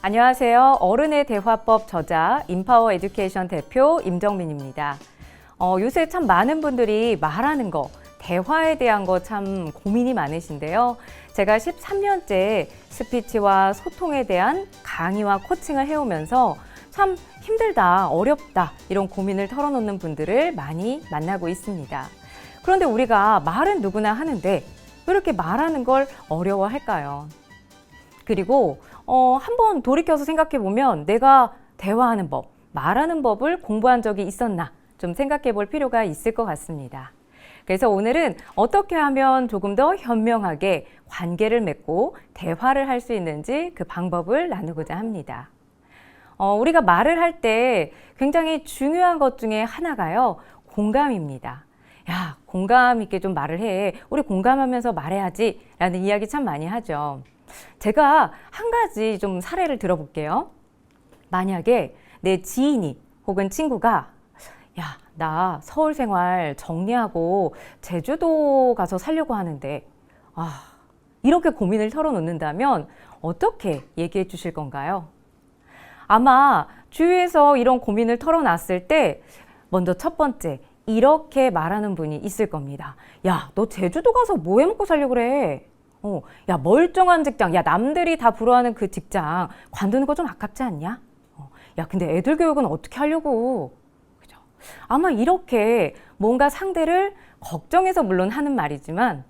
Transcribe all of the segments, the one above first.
안녕하세요. 어른의 대화법 저자 인파워 에듀케이션 대표 임정민입니다. 요새 참 많은 분들이 말하는 거, 대화에 대한 거 참 고민이 많으신데요. 제가 13년째 스피치와 소통에 대한 강의와 코칭을 해오면서 참 힘들다, 어렵다 이런 고민을 털어놓는 분들을 많이 만나고 있습니다. 그런데 우리가 말은 누구나 하는데 왜 이렇게 말하는 걸 어려워할까요? 그리고 한번 돌이켜서 생각해보면 내가 대화하는 법, 말하는 법을 공부한 적이 있었나 좀 생각해 볼 필요가 있을 것 같습니다. 그래서 오늘은 어떻게 하면 조금 더 현명하게 관계를 맺고 대화를 할 수 있는지 그 방법을 나누고자 합니다. 우리가 말을 할 때 굉장히 중요한 것 중에 하나가요, 공감입니다. 야, 공감 있게 좀 말을 해. 우리 공감하면서 말해야지 라는 이야기 참 많이 하죠. 제가 한 가지 좀 사례를 들어볼게요. 만약에 내 지인이 혹은 친구가 야, 나 서울 생활 정리하고 제주도 가서 살려고 하는데 이렇게 고민을 털어놓는다면 어떻게 얘기해 주실 건가요? 아마 주위에서 이런 고민을 털어놨을 때 먼저 첫 번째 이렇게 말하는 분이 있을 겁니다. 야, 너 제주도 가서 뭐 해먹고 살려고 그래? 야, 멀쩡한 직장, 야, 남들이 다 부러워하는 그 직장 관두는 거 좀 아깝지 않냐? 야, 근데 애들 교육은 어떻게 하려고? 그죠? 아마 이렇게 뭔가 상대를 걱정해서 물론 하는 말이지만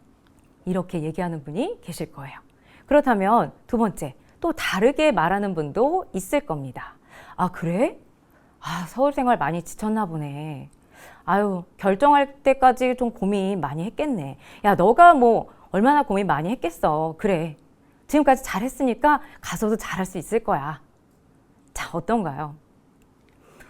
이렇게 얘기하는 분이 계실 거예요. 그렇다면 두 번째, 또 다르게 말하는 분도 있을 겁니다. 아, 그래? 서울 생활 많이 지쳤나 보네. 아유, 결정할 때까지 좀 고민 많이 했겠네. 야, 너가 뭐 얼마나 고민 많이 했겠어. 그래. 지금까지 잘했으니까 가서도 잘할 수 있을 거야. 자, 어떤가요?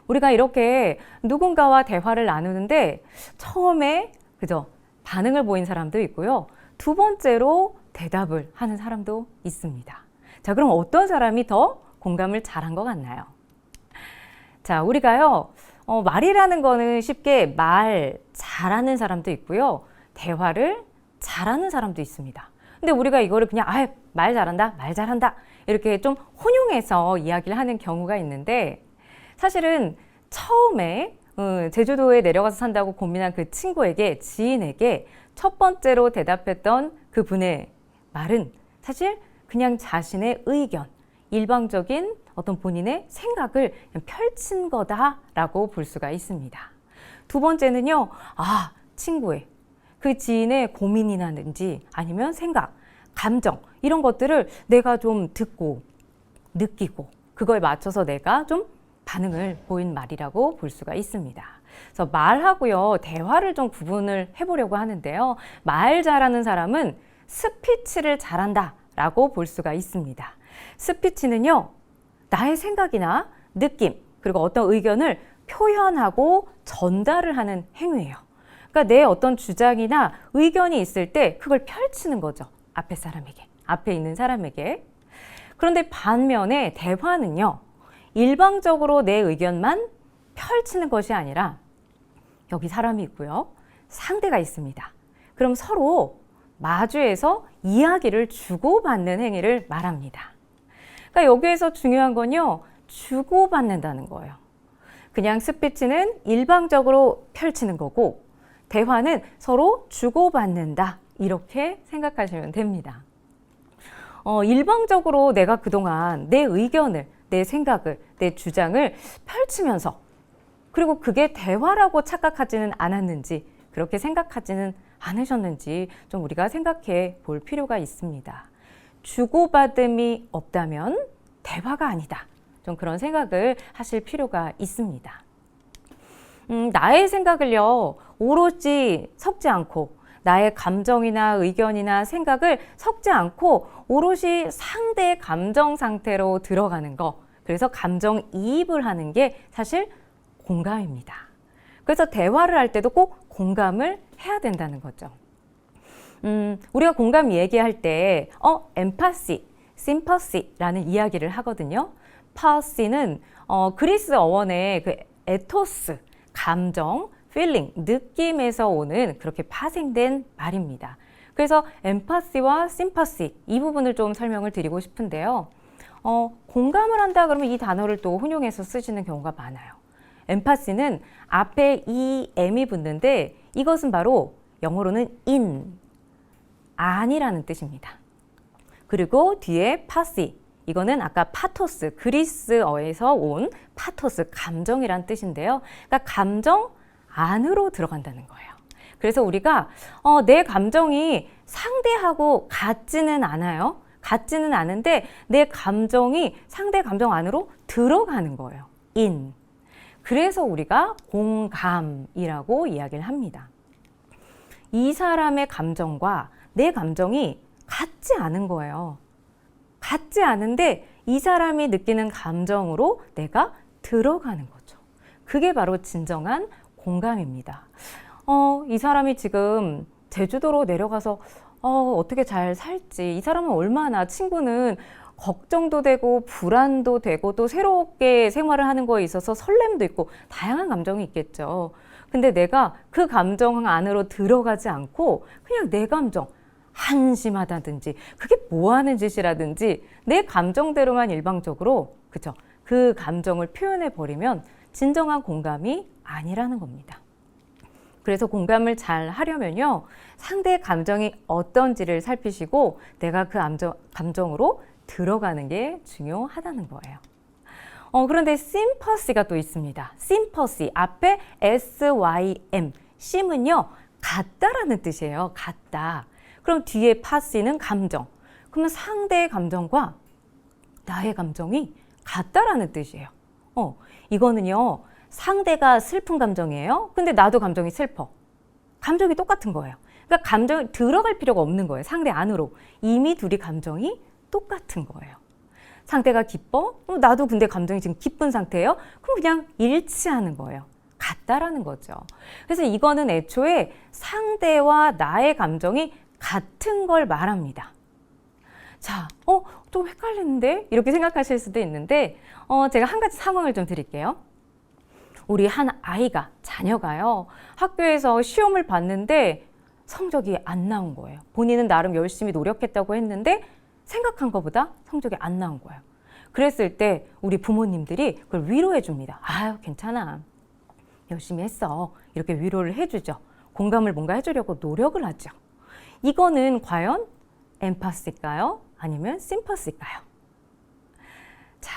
우리가 이렇게 누군가와 대화를 나누는데 처음에 그죠? 반응을 보인 사람도 있고요. 두 번째로 대답을 하는 사람도 있습니다. 자, 그럼 어떤 사람이 더 공감을 잘한 것 같나요? 자, 우리가요. 말이라는 거는 쉽게 말 잘하는 사람도 있고요. 대화를 잘하는 사람도 있습니다. 근데 우리가 이거를 그냥 말 잘한다, 말 잘한다 이렇게 좀 혼용해서 이야기를 하는 경우가 있는데 사실은 처음에 제주도에 내려가서 산다고 고민한 그 친구에게, 지인에게 첫 번째로 대답했던 그분의 말은 사실 그냥 자신의 의견, 일방적인 어떤 본인의 생각을 펼친 거다라고 볼 수가 있습니다. 두 번째는요, 친구의 그 지인의 고민이라든지 아니면 생각, 감정 이런 것들을 내가 좀 듣고 느끼고 그거에 맞춰서 내가 좀 반응을 보인 말이라고 볼 수가 있습니다. 그래서 말하고요, 대화를 좀 구분을 해보려고 하는데요. 말 잘하는 사람은 스피치를 잘한다라고 볼 수가 있습니다. 스피치는요, 나의 생각이나 느낌 그리고 어떤 의견을 표현하고 전달을 하는 행위예요. 그러니까 내 어떤 주장이나 의견이 있을 때 그걸 펼치는 거죠. 앞에 사람에게, 앞에 있는 사람에게. 그런데 반면에 대화는요, 일방적으로 내 의견만 펼치는 것이 아니라 여기 사람이 있고요, 상대가 있습니다. 그럼 서로 마주해서 이야기를 주고받는 행위를 말합니다. 그러니까 여기에서 중요한 건요, 주고받는다는 거예요. 그냥 스피치는 일방적으로 펼치는 거고 대화는 서로 주고받는다 이렇게 생각하시면 됩니다. 일방적으로 내가 그동안 내 의견을, 내 생각을, 내 주장을 펼치면서 그리고 그게 대화라고 착각하지는 않았는지 그렇게 생각하지는 않으셨는지 좀 우리가 생각해 볼 필요가 있습니다. 주고받음이 없다면 대화가 아니다. 좀 그런 생각을 하실 필요가 있습니다. 나의 생각을요, 오롯이 섞지 않고 나의 감정이나 의견이나 생각을 섞지 않고 오롯이 상대의 감정 상태로 들어가는 거, 그래서 감정이입을 하는 게 사실 공감입니다. 그래서 대화를 할 때도 꼭 공감을 해야 된다는 거죠. 우리가 공감 얘기할 때 엠파시, 심퍼시라는 이야기를 하거든요. 파시는 그리스 어원의 그 에토스, 감정, feeling, 느낌에서 오는 그렇게 파생된 말입니다. 그래서 엠파시와 심퍼시 이 부분을 좀 설명을 드리고 싶은데요. 공감을 한다 그러면 이 단어를 또 혼용해서 쓰시는 경우가 많아요. 엠파시는 앞에 em이 붙는데 이것은 바로 영어로는 in, 아니라는 뜻입니다. 그리고 뒤에 파시, 이거는 아까 파토스, 그리스어에서 온 파토스, 감정이란 뜻인데요. 그러니까 감정 안으로 들어간다는 거예요. 그래서 우리가 내 감정이 상대하고 같지는 않아요. 같지는 않은데 내 감정이 상대 감정 안으로 들어가는 거예요. in. 그래서 우리가 공감이라고 이야기를 합니다. 이 사람의 감정과 내 감정이 같지 않은 거예요. 같지 않은데 이 사람이 느끼는 감정으로 내가 들어가는 거죠. 그게 바로 진정한 공감입니다. 이 사람이 지금 제주도로 내려가서 어떻게 잘 살지, 이 사람은 얼마나, 친구는 걱정도 되고 불안도 되고 또 새롭게 생활을 하는 거에 있어서 설렘도 있고 다양한 감정이 있겠죠. 근데 내가 그 감정 안으로 들어가지 않고 그냥 내 감정, 한심하다든지 그게 뭐 하는 짓이라든지 내 감정대로만 일방적으로, 그죠? 그 감정을 표현해 버리면 진정한 공감이 아니라는 겁니다. 그래서 공감을 잘 하려면요, 상대의 감정이 어떤지를 살피시고 내가 그 감정으로 들어가는 게 중요하다는 거예요. 그런데 심퍼시가 또 있습니다. 심퍼시, 앞에 SYM, 심은요 같다라는 뜻이에요. 같다. 그럼 뒤에 파시는 감정. 그러면 상대의 감정과 나의 감정이 같다라는 뜻이에요. 이거는요, 상대가 슬픈 감정이에요. 근데 나도 감정이 슬퍼. 감정이 똑같은 거예요. 그러니까 감정이 들어갈 필요가 없는 거예요. 상대 안으로. 이미 둘이 감정이 똑같은 거예요. 상대가 기뻐? 나도 근데 감정이 지금 기쁜 상태예요? 그럼 그냥 일치하는 거예요. 같다라는 거죠. 그래서 이거는 애초에 상대와 나의 감정이 같은 걸 말합니다. 자, 좀 헷갈리는데? 이렇게 생각하실 수도 있는데, 제가 한 가지 상황을 좀 드릴게요. 우리 한 아이가, 자녀가요, 학교에서 시험을 봤는데 성적이 안 나온 거예요. 본인은 나름 열심히 노력했다고 했는데 생각한 것보다 성적이 안 나온 거예요. 그랬을 때 우리 부모님들이 그걸 위로해 줍니다. 아유, 괜찮아. 열심히 했어. 이렇게 위로를 해주죠. 공감을 뭔가 해주려고 노력을 하죠. 이거는 과연 엠파시일까요? 아니면 심퍼시일까요? 자,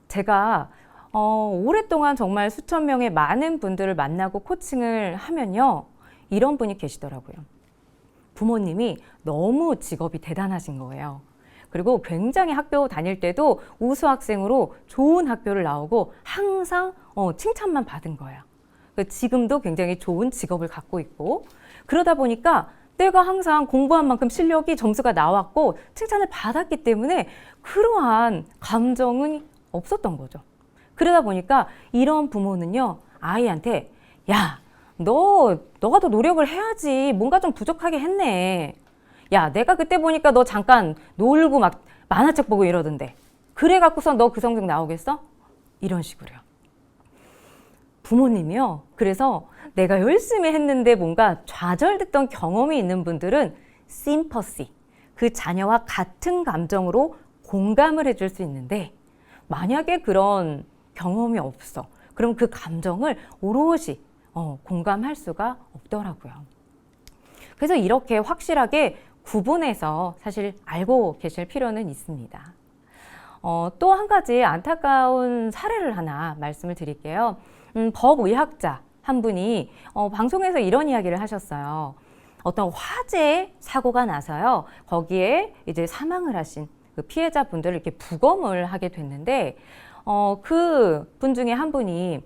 제가 오랫동안 정말 수천 명의 많은 분들을 만나고 코칭을 하면요, 이런 분이 계시더라고요. 부모님이 너무 직업이 대단하신 거예요. 그리고 굉장히 학교 다닐 때도 우수 학생으로 좋은 학교를 나오고 항상 칭찬만 받은 거예요. 지금도 굉장히 좋은 직업을 갖고 있고, 그러다 보니까 내가 항상 공부한 만큼 실력이 점수가 나왔고 칭찬을 받았기 때문에 그러한 감정은 없었던 거죠. 그러다 보니까 이런 부모는요, 아이한테 야, 너가 더 노력을 해야지. 뭔가 좀 부족하게 했네. 야, 내가 그때 보니까 너 잠깐 놀고 막 만화책 보고 이러던데. 그래 갖고서 너 그 성적 나오겠어? 이런 식으로요. 부모님이요. 그래서 내가 열심히 했는데 뭔가 좌절됐던 경험이 있는 분들은 심퍼시, 그 자녀와 같은 감정으로 공감을 해줄 수 있는데, 만약에 그런 경험이 없어. 그럼 그 감정을 오롯이 공감할 수가 없더라고요. 그래서 이렇게 확실하게 구분해서 사실 알고 계실 필요는 있습니다. 또 한 가지 안타까운 사례를 하나 말씀을 드릴게요. 법의학자 한 분이 방송에서 이런 이야기를 하셨어요. 어떤 화재 사고가 나서요, 거기에 이제 사망을 하신 그 피해자분들을 이렇게 부검을 하게 됐는데, 그 분 중에 한 분이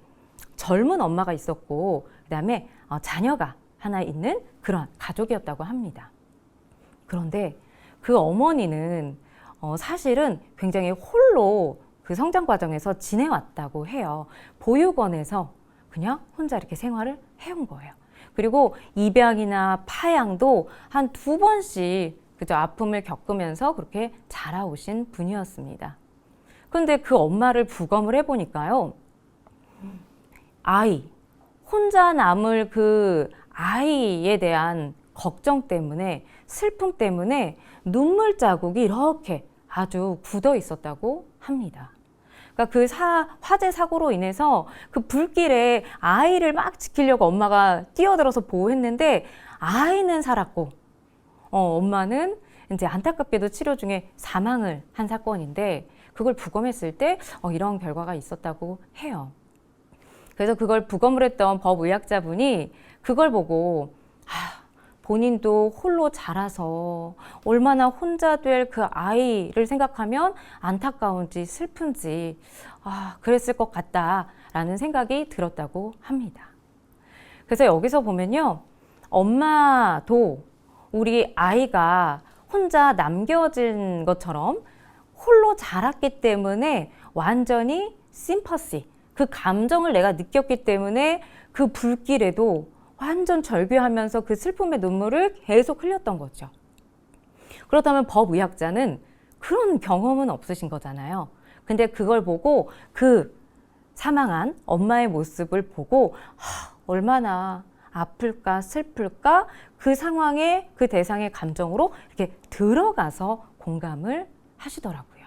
젊은 엄마가 있었고, 그 다음에 자녀가 하나 있는 그런 가족이었다고 합니다. 그런데 그 어머니는 사실은 굉장히 홀로 그 성장 과정에서 지내왔다고 해요. 보육원에서 그냥 혼자 이렇게 생활을 해온 거예요. 그리고 입양이나 파양도 한 2번씩 그저 아픔을 겪으면서 그렇게 자라오신 분이었습니다. 그런데 그 엄마를 부검을 해보니까요, 혼자 남을 그 아이에 대한 걱정 때문에, 슬픔 때문에 눈물 자국이 이렇게 아주 굳어 있었다고 합니다. 그러니까 그 화재 사고로 인해서 그 불길에 아이를 막 지키려고 엄마가 뛰어들어서 보호했는데 아이는 살았고 엄마는 이제 안타깝게도 치료 중에 사망을 한 사건인데 그걸 부검했을 때 이런 결과가 있었다고 해요. 그래서 그걸 부검을 했던 법의학자분이 그걸 보고 본인도 홀로 자라서 얼마나 혼자 될 그 아이를 생각하면 안타까운지 슬픈지 그랬을 것 같다라는 생각이 들었다고 합니다. 그래서 여기서 보면요. 엄마도 우리 아이가 혼자 남겨진 것처럼 홀로 자랐기 때문에 완전히 심퍼시, 그 감정을 내가 느꼈기 때문에 그 불길에도 완전 절규하면서 그 슬픔의 눈물을 계속 흘렸던 거죠. 그렇다면 법의학자는 그런 경험은 없으신 거잖아요. 근데 그걸 보고 그 사망한 엄마의 모습을 보고 얼마나 아플까 슬플까 그 상황에 그 대상의 감정으로 이렇게 들어가서 공감을 하시더라고요.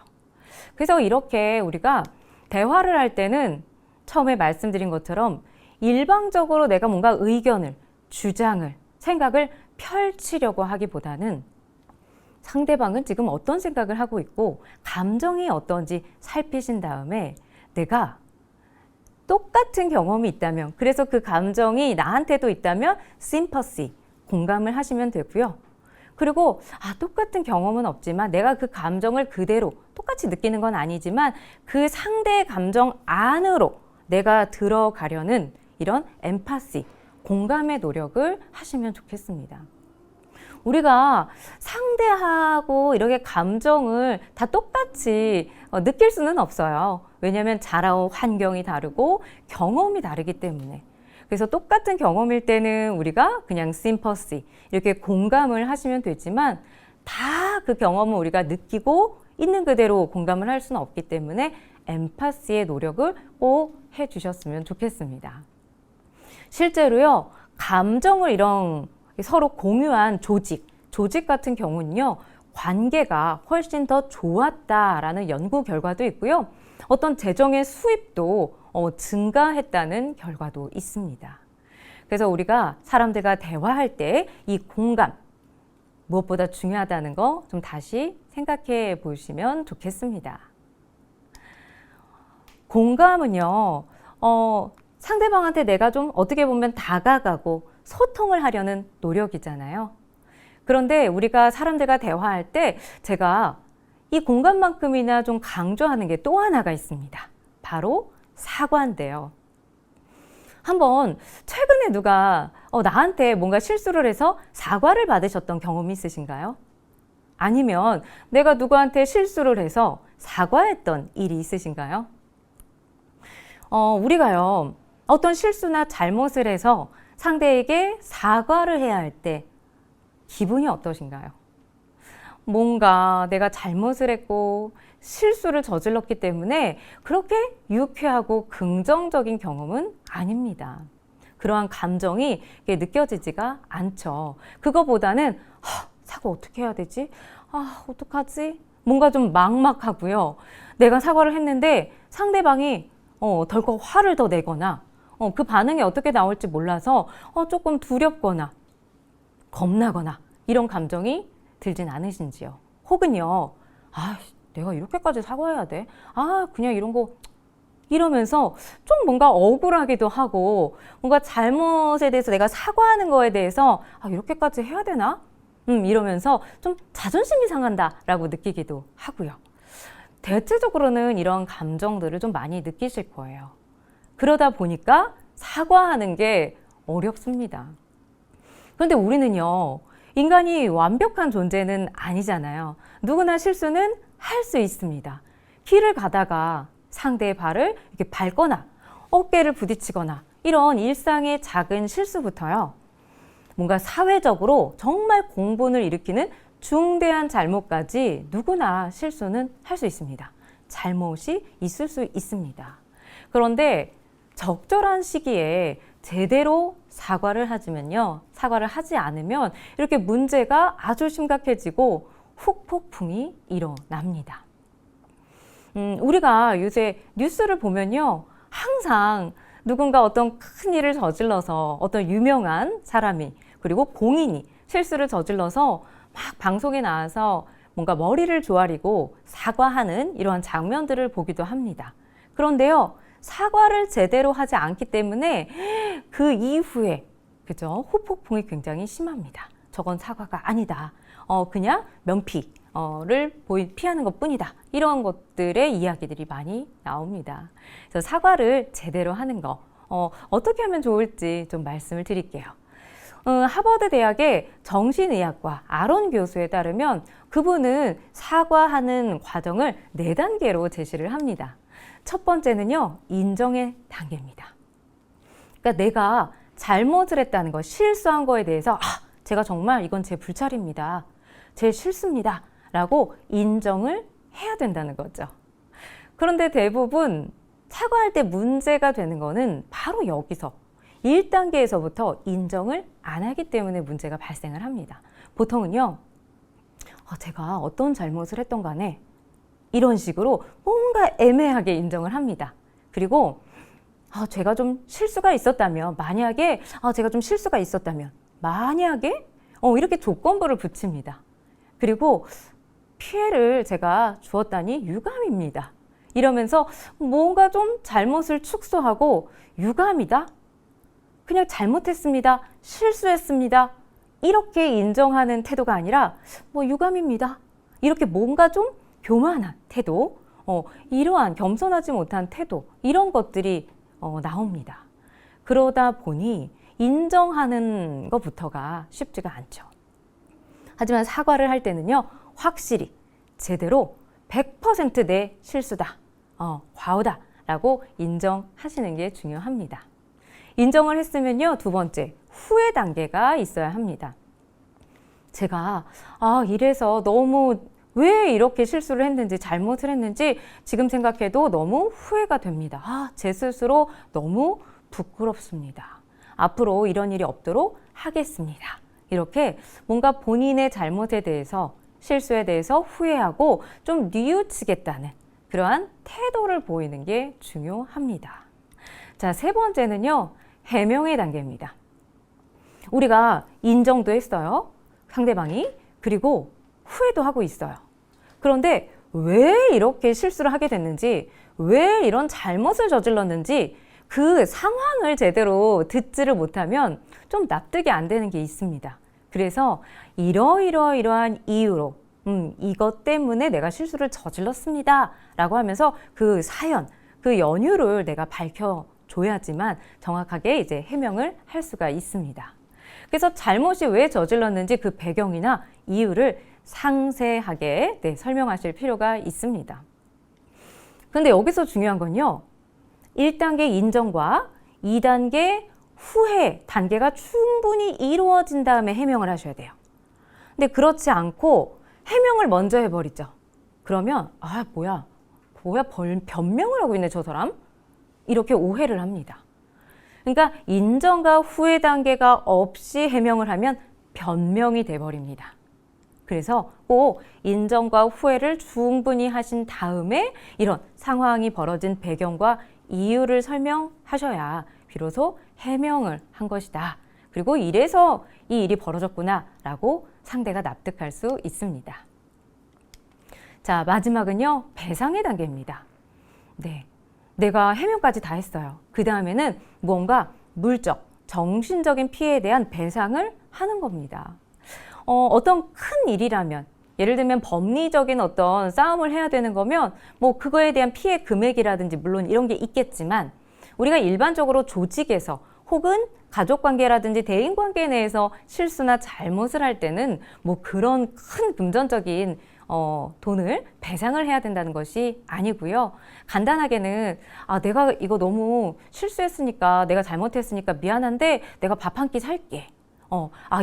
그래서 이렇게 우리가 대화를 할 때는 처음에 말씀드린 것처럼 일방적으로 내가 뭔가 의견을, 주장을, 생각을 펼치려고 하기보다는 상대방은 지금 어떤 생각을 하고 있고 감정이 어떤지 살피신 다음에 내가 똑같은 경험이 있다면, 그래서 그 감정이 나한테도 있다면 심퍼시, 공감을 하시면 되고요. 그리고 똑같은 경험은 없지만 내가 그 감정을 그대로 똑같이 느끼는 건 아니지만 그 상대의 감정 안으로 내가 들어가려는 이런 엠파시, 공감의 노력을 하시면 좋겠습니다. 우리가 상대하고 이렇게 감정을 다 똑같이 느낄 수는 없어요. 왜냐하면 자라온 환경이 다르고 경험이 다르기 때문에. 그래서 똑같은 경험일 때는 우리가 그냥 심퍼시, 이렇게 공감을 하시면 되지만 다 그 경험을 우리가 느끼고 있는 그대로 공감을 할 수는 없기 때문에 엠파시의 노력을 꼭 해주셨으면 좋겠습니다. 실제로요, 감정을 이런 서로 공유한 조직 같은 경우는요, 관계가 훨씬 더 좋았다라는 연구 결과도 있고요. 어떤 재정의 수입도 증가했다는 결과도 있습니다. 그래서 우리가 사람들과 대화할 때 이 공감, 무엇보다 중요하다는 거 좀 다시 생각해 보시면 좋겠습니다. 공감은요, 상대방한테 내가 좀 어떻게 보면 다가가고 소통을 하려는 노력이잖아요. 그런데 우리가 사람들과 대화할 때 제가 이 공감만큼이나 좀 강조하는 게 또 하나가 있습니다. 바로 사과인데요. 한번 최근에 누가 나한테 뭔가 실수를 해서 사과를 받으셨던 경험이 있으신가요? 아니면 내가 누구한테 실수를 해서 사과했던 일이 있으신가요? 우리가요, 어떤 실수나 잘못을 해서 상대에게 사과를 해야 할 때 기분이 어떠신가요? 뭔가 내가 잘못을 했고 실수를 저질렀기 때문에 그렇게 유쾌하고 긍정적인 경험은 아닙니다. 그러한 감정이 느껴지지가 않죠. 그거보다는 사과 어떻게 해야 되지? 어떡하지? 뭔가 좀 막막하고요. 내가 사과를 했는데 상대방이 덜컥 화를 더 내거나 그 반응이 어떻게 나올지 몰라서 조금 두렵거나 겁나거나 이런 감정이 들진 않으신지요? 혹은요, 내가 이렇게까지 사과해야 돼? 그냥 이런 거 이러면서 좀 뭔가 억울하기도 하고 뭔가 잘못에 대해서 내가 사과하는 거에 대해서 이렇게까지 해야 되나? 이러면서 좀 자존심이 상한다라고 느끼기도 하고요. 대체적으로는 이런 감정들을 좀 많이 느끼실 거예요. 그러다 보니까 사과하는 게 어렵습니다. 그런데 우리는요, 인간이 완벽한 존재는 아니잖아요. 누구나 실수는 할 수 있습니다. 길을 가다가 상대의 발을 이렇게 밟거나 어깨를 부딪히거나 이런 일상의 작은 실수부터요, 뭔가 사회적으로 정말 공분을 일으키는 중대한 잘못까지 누구나 실수는 할 수 있습니다. 잘못이 있을 수 있습니다. 그런데 적절한 시기에 제대로 사과를 하지 않으면 이렇게 문제가 아주 심각해지고 후폭풍이 일어납니다. 우리가 요새 뉴스를 보면요. 항상 누군가 어떤 큰 일을 저질러서 어떤 유명한 사람이 그리고 공인이 실수를 저질러서 막 방송에 나와서 뭔가 머리를 조아리고 사과하는 이러한 장면들을 보기도 합니다. 그런데요, 사과를 제대로 하지 않기 때문에 그 이후에 그죠? 후폭풍이 굉장히 심합니다. 저건 사과가 아니다. 그냥 면피를 피하는 것뿐이다. 이런 것들의 이야기들이 많이 나옵니다. 그래서 사과를 제대로 하는 거 어떻게 하면 좋을지 좀 말씀을 드릴게요. 하버드 대학의 정신의학과 아론 교수에 따르면 그분은 사과하는 과정을 4단계로 제시를 합니다. 첫 번째는요, 인정의 단계입니다. 그러니까 내가 잘못을 했다는 거, 실수한 거에 대해서 제가 정말 이건 제 불찰입니다. 제 실수입니다. 라고 인정을 해야 된다는 거죠. 그런데 대부분 사과할 때 문제가 되는 거는 바로 여기서 1단계에서부터 인정을 안 하기 때문에 문제가 발생을 합니다. 보통은요, 제가 어떤 잘못을 했던 간에 이런 식으로 뭔가 애매하게 인정을 합니다. 그리고 제가 좀 실수가 있었다면, 만약에 제가 좀 실수가 있었다면, 만약에 이렇게 조건부를 붙입니다. 그리고 피해를 제가 주었다니 유감입니다. 이러면서 뭔가 좀 잘못을 축소하고 유감이다? 그냥 잘못했습니다. 실수했습니다. 이렇게 인정하는 태도가 아니라 유감입니다. 이렇게 뭔가 좀 교만한 태도, 이러한 겸손하지 못한 태도, 이런 것들이 나옵니다. 그러다 보니 인정하는 것부터가 쉽지가 않죠. 하지만 사과를 할 때는요, 확실히 제대로 100% 실수다, 과오다 라고 인정하시는 게 중요합니다. 인정을 했으면요, 두 번째, 후회 단계가 있어야 합니다. 제가 이래서 너무 왜 이렇게 실수를 했는지, 잘못을 했는지 지금 생각해도 너무 후회가 됩니다. 제 스스로 너무 부끄럽습니다. 앞으로 이런 일이 없도록 하겠습니다. 이렇게 뭔가 본인의 잘못에 대해서, 실수에 대해서 후회하고 좀 뉘우치겠다는 그러한 태도를 보이는 게 중요합니다. 자, 세 번째는요, 해명의 단계입니다. 우리가 인정도 했어요. 상대방이. 그리고 후회도 하고 있어요. 그런데 왜 이렇게 실수를 하게 됐는지, 왜 이런 잘못을 저질렀는지 그 상황을 제대로 듣지를 못하면 좀 납득이 안 되는 게 있습니다. 그래서 이러이러이러한 이유로 이것 때문에 내가 실수를 저질렀습니다 라고 하면서 그 사연, 그 연유를 내가 밝혀줘야지만 정확하게 이제 해명을 할 수가 있습니다. 그래서 잘못이 왜 저질렀는지 그 배경이나 이유를 상세하게 설명하실 필요가 있습니다. 그런데 여기서 중요한 건요, 1단계 인정과 2단계 후회 단계가 충분히 이루어진 다음에 해명을 하셔야 돼요. 근데 그렇지 않고 해명을 먼저 해버리죠. 그러면 뭐야 변명을 하고 있네 저 사람? 이렇게 오해를 합니다. 그러니까 인정과 후회 단계가 없이 해명을 하면 변명이 돼버립니다. 그래서 꼭 인정과 후회를 충분히 하신 다음에 이런 상황이 벌어진 배경과 이유를 설명하셔야 비로소 해명을 한 것이다. 그리고 이래서 이 일이 벌어졌구나 라고 상대가 납득할 수 있습니다. 자, 마지막은요, 배상의 단계입니다. 네, 내가 해명까지 다 했어요. 그 다음에는 뭔가 물적, 정신적인 피해에 대한 배상을 하는 겁니다. 어떤 큰 일이라면, 예를 들면 법리적인 어떤 싸움을 해야 되는 거면 그거에 대한 피해 금액이라든지 물론 이런 게 있겠지만, 우리가 일반적으로 조직에서 혹은 가족관계라든지 대인관계 내에서 실수나 잘못을 할 때는 그런 큰 금전적인 돈을 배상을 해야 된다는 것이 아니고요. 간단하게는 내가 이거 너무 실수했으니까, 내가 잘못했으니까 미안한데 내가 밥 한 끼 살게.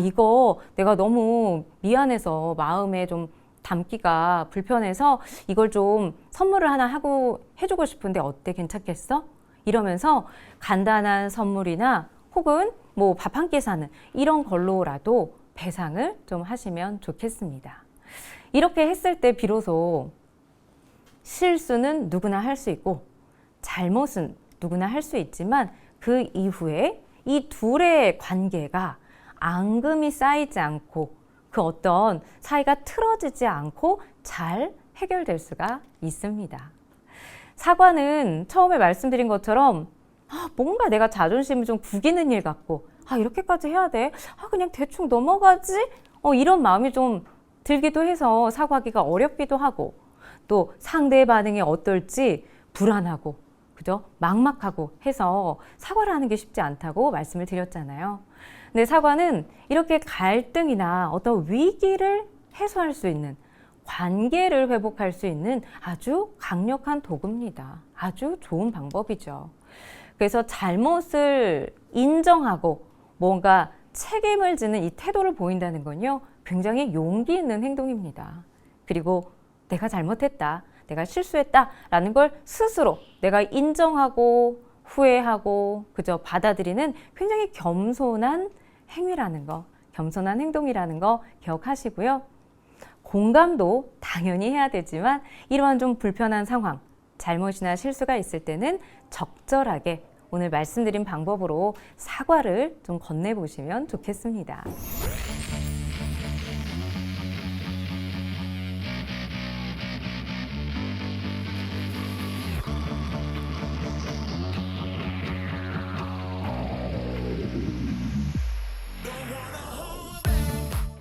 이거 내가 너무 미안해서 마음에 좀 담기가 불편해서 이걸 좀 선물을 하나 하고 해주고 싶은데 어때? 괜찮겠어? 이러면서 간단한 선물이나 혹은 밥 한 끼 사는 이런 걸로라도 배상을 좀 하시면 좋겠습니다. 이렇게 했을 때 비로소 실수는 누구나 할 수 있고 잘못은 누구나 할 수 있지만 그 이후에 이 둘의 관계가 앙금이 쌓이지 않고 그 어떤 사이가 틀어지지 않고 잘 해결될 수가 있습니다. 사과는 처음에 말씀드린 것처럼 뭔가 내가 자존심을 좀 구기는 일 같고 이렇게까지 해야 돼? 그냥 대충 넘어가지? 이런 마음이 좀 들기도 해서 사과하기가 어렵기도 하고 또 상대의 반응이 어떨지 불안하고 그죠? 막막하고 해서 사과를 하는 게 쉽지 않다고 말씀을 드렸잖아요. 근데 사과는 이렇게 갈등이나 어떤 위기를 해소할 수 있는 관계를 회복할 수 있는 아주 강력한 도구입니다. 아주 좋은 방법이죠. 그래서 잘못을 인정하고 뭔가 책임을 지는 이 태도를 보인다는 건요, 굉장히 용기 있는 행동입니다. 그리고 내가 잘못했다, 내가 실수했다 라는 걸 스스로 내가 인정하고 후회하고 그저 받아들이는 굉장히 겸손한 행위라는 거, 겸손한 행동이라는 거 기억하시고요. 공감도 당연히 해야 되지만 이러한 좀 불편한 상황, 잘못이나 실수가 있을 때는 적절하게 오늘 말씀드린 방법으로 사과를 좀 건네보시면 좋겠습니다.